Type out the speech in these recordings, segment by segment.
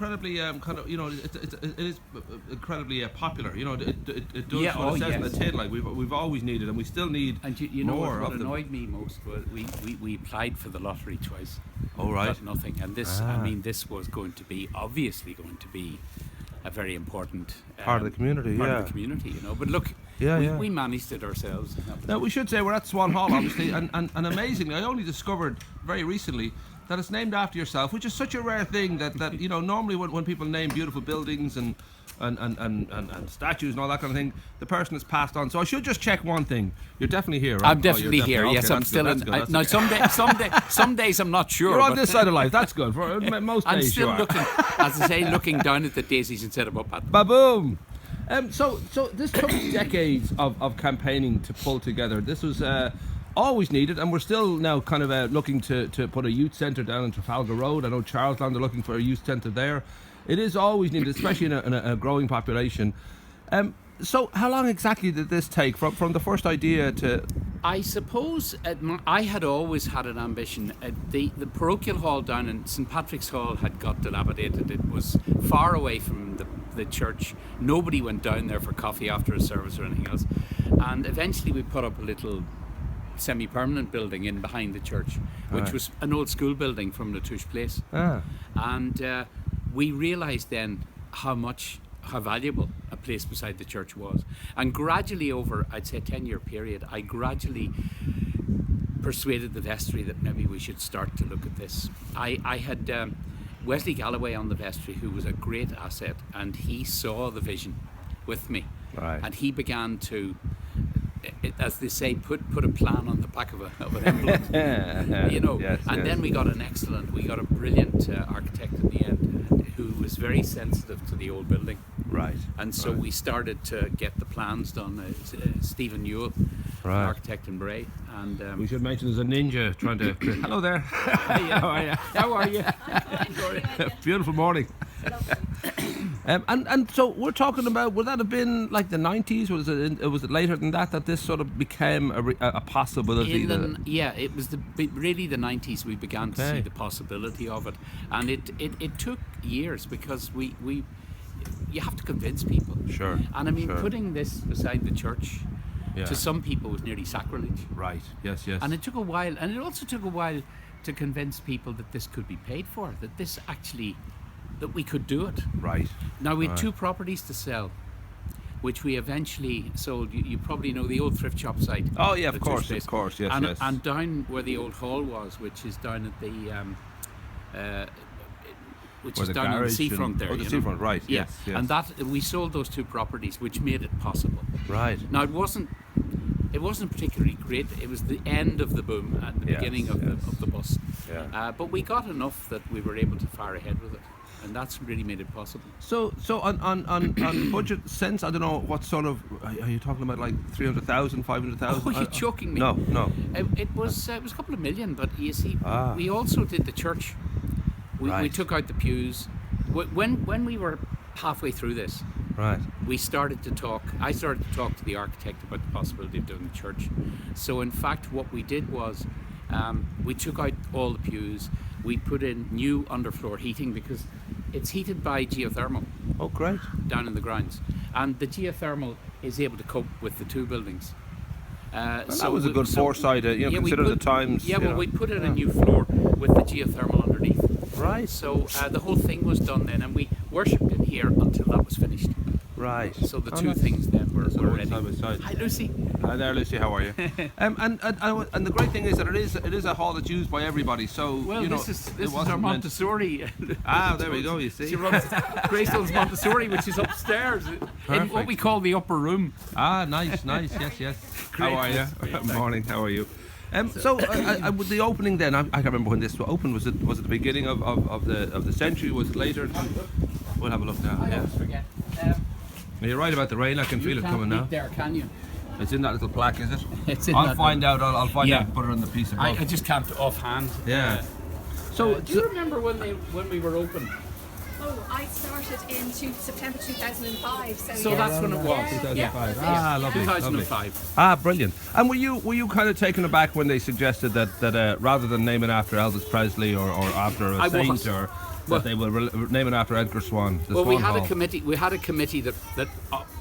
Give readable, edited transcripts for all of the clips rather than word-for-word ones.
incredibly kind of, it is incredibly popular. It does Yeah, what it says in the yes. tin. Like we've always needed, and we still need And you know more what of them. annoyed me most was we applied for the lottery twice. Oh, right. Got nothing. And this, this was obviously going to be a very important Part of the community, part yeah. of the community, But look, we managed it ourselves. Now, we should say we're at Swan Hall, obviously, and amazingly, I only discovered very recently that it's named after yourself, which is such a rare thing that normally when people name beautiful buildings and statues and all that kind of thing, the person has passed on. So I should just check one thing. You're definitely here, right? I'm definitely here. Okay, yes, I'm still in. Now, some days I'm not sure. You're on this side of life. That's good. For most I'm days still you are. looking, as I say, looking down at the daisies instead of up at them. Ba-boom! So this took decades of campaigning to pull together. This was always needed, and we're still now kind of looking to put a youth centre down in Trafalgar Road. I know Charlestown, they're looking for a youth centre there. It is always needed, especially in a growing population. So how long exactly did this take from the first idea to... I suppose I had always had an ambition. The parochial hall down in St Patrick's Hall had got dilapidated. It was far away from the church. Nobody went down there for coffee after a service or anything else. And eventually we put up a little semi-permanent building in behind the church, which was an old school building from Latouche Place. And we realised then how valuable a place beside the church was. And gradually over, I'd say, a 10-year period, I gradually persuaded the vestry that maybe we should start to look at this. I had Wesley Galloway on the vestry, who was a great asset, and he saw the vision with me. Right. And he began to, as they say, put a plan on the back of an envelope. Yes, Then we got a brilliant architect in the end, who was very sensitive to the old building. Right. And so we started to get the plans done. Stephen Newell, architect in Bray. And we should mention there's a ninja trying to... Hello there. How are you? Beautiful morning. And so we're talking about, would that have been like the 90s? Was it later than that this sort of became a possibility? It was really the 90s we began to see the possibility of it. And it took years, because you have to convince people. Sure. And I mean, putting this beside the church to some people was nearly sacrilege. Right, yes. And it took a while, and it also took a while to convince people that this could be paid for, that we could do it. Right. Now, we had two properties to sell, which we eventually sold. You probably know the old thrift shop site. Oh, yeah, of course, yes. And down where the old hall was, which is down at the... which is down on the seafront there. Oh, the seafront, right, yes. And that we sold those two properties, which made it possible. Right. Now, it wasn't particularly great. It was the end of the boom at the beginning of the bust. Yeah. But we got enough that we were able to fire ahead with it. And that's really made it possible. So on budget sense, I don't know what sort of, are you talking about, like 300,000, 500,000? Oh, you're joking me. No. It was a couple of million, but you see, we also did the church. We took out the pews. When we were halfway through this, we started to talk. I started to talk to the architect about the possibility of doing the church. So in fact, what we did was we took out all the pews. We put in new underfloor heating, because it's heated by geothermal. Oh, great. Down in the grounds. And the geothermal is able to cope with the two buildings. That was a good foresight, consider the times. Yeah, we put in a new floor with the geothermal underneath. Right. So the whole thing was done then, and we worshipped in here until that was finished. Right. So the two things then were ready. Side by side. Hi, Lucy. Hi there, Lucy. How are you? and the great thing is that it is a hall that's used by everybody. So this is our Montessori. There we go. You see, she runs Greystones Montessori, which is upstars in what we call the upper room. Nice. Yes. How are you? Morning. How are you? So with the opening then, I can't remember when this opened. Was it the beginning of the century? Was it later? We'll have a look now. I always forget. You're right about the rain. I can feel it coming now. There, can you? It's in that little plaque, is it? It's in I'll find out and put it on the piece of I just can't offhand. Yeah. Do you remember when we were open? Oh, I started in September 2005. So that's when it was. 2005. Lovely. 2005. Brilliant. And were you kind of taken aback when they suggested that rather than naming after Elvis Presley or after a saint or that they will name it after Edgar Swann. The Well, Swan we had Hall. a committee. We had a committee that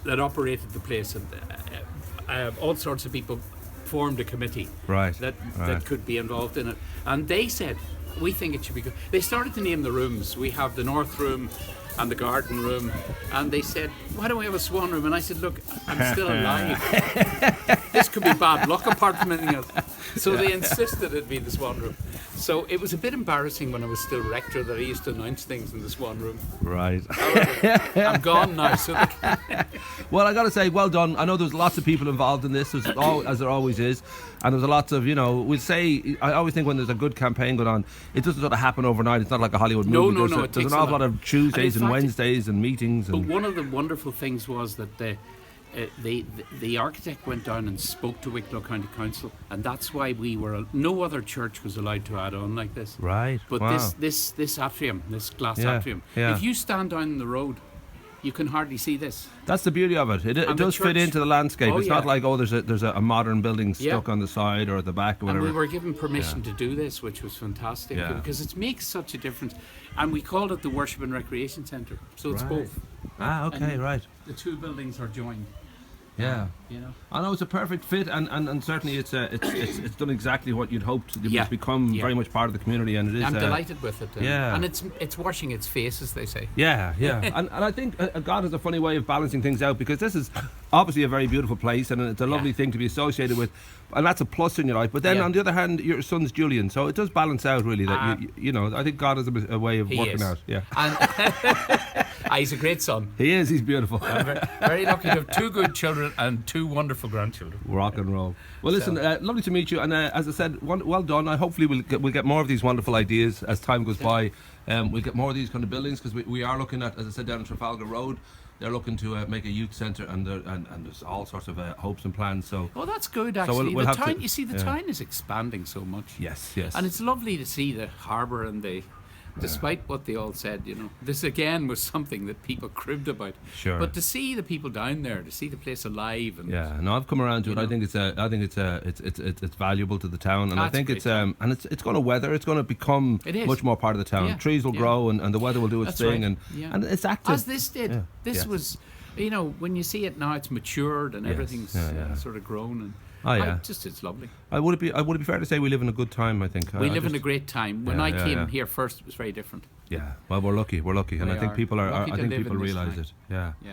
operated the place, and all sorts of people formed a committee that could be involved in it. And they said, we think it should be good. They started to name the rooms. We have the North Room and the Garden Room, and they said, why don't we have a Swan Room? And I said, look, I'm still alive. This could be bad luck apart from anything else. So they insisted it'd be the Swan Room. So it was a bit embarrassing when I was still rector that I used to announce things in the Swan Room. Right. However, I'm gone now. So Well, I got to say, well done. I know there's lots of people involved in this, as there always is. And there's a lots of, I always think when there's a good campaign going on, it doesn't sort of happen overnight. It's not like a Hollywood movie. No. There's an awful lot of Tuesdays and Wednesdays and meetings. But one of the wonderful things was that the architect went down and spoke to Wicklow County Council, and that's why no other church was allowed to add on like this. Right. But wow. this atrium, this glass atrium, if you stand down the road, you can hardly see this. That's the beauty of it. It does fit into the landscape. It's not like, there's a modern building stuck on the side or at the back or whatever. And we were given permission to do this, which was fantastic because it makes such a difference. And we called it the Worship and Recreation Centre, so it's both. Ah, okay, right. The two buildings are joined. Yeah, I know it's a perfect fit, and certainly it's done exactly what you'd hoped. It's become very much part of the community, and it is. I'm delighted with it. And it's washing its face, as they say. Yeah. and I think God has a funny way of balancing things out, because this is obviously a very beautiful place, and it's a lovely thing to be associated with, and that's a plus in your life. But then on the other hand, your son's Julian, so it does balance out really. That I think God has a way of working out. Yeah. And he's a great son. He is. He's beautiful. I'm very lucky to have two good children and two wonderful grandchildren. Rock and roll. Well, listen, lovely to meet you, and as I said, well done. Hopefully we'll get more of these wonderful ideas as time goes by. We'll get more of these kind of buildings, because we are looking at, as I said, down in Trafalgar Road. They're looking to make a youth centre, and there's all sorts of hopes and plans. So, that's good actually. So we'll the town, the town is expanding so much. Yes. And it's lovely to see the harbour and despite what they all said, this again was something that people cribbed about. Sure. But to see the people down there, to see the place alive, and I've come around to it. I think it's valuable to the town, and I think it's it's going to weather. It's going to become much more part of the town. Yeah. Trees will grow, and the weather will do its thing, right. and it's active. As this did. This was, when you see it now, it's matured and everything's sort of grown and. It's lovely. Would it be fair to say we live in a good time? I think we live in a great time. When I came here first, it was very different. Yeah. Well, we're lucky, and I think people realise it. Yeah.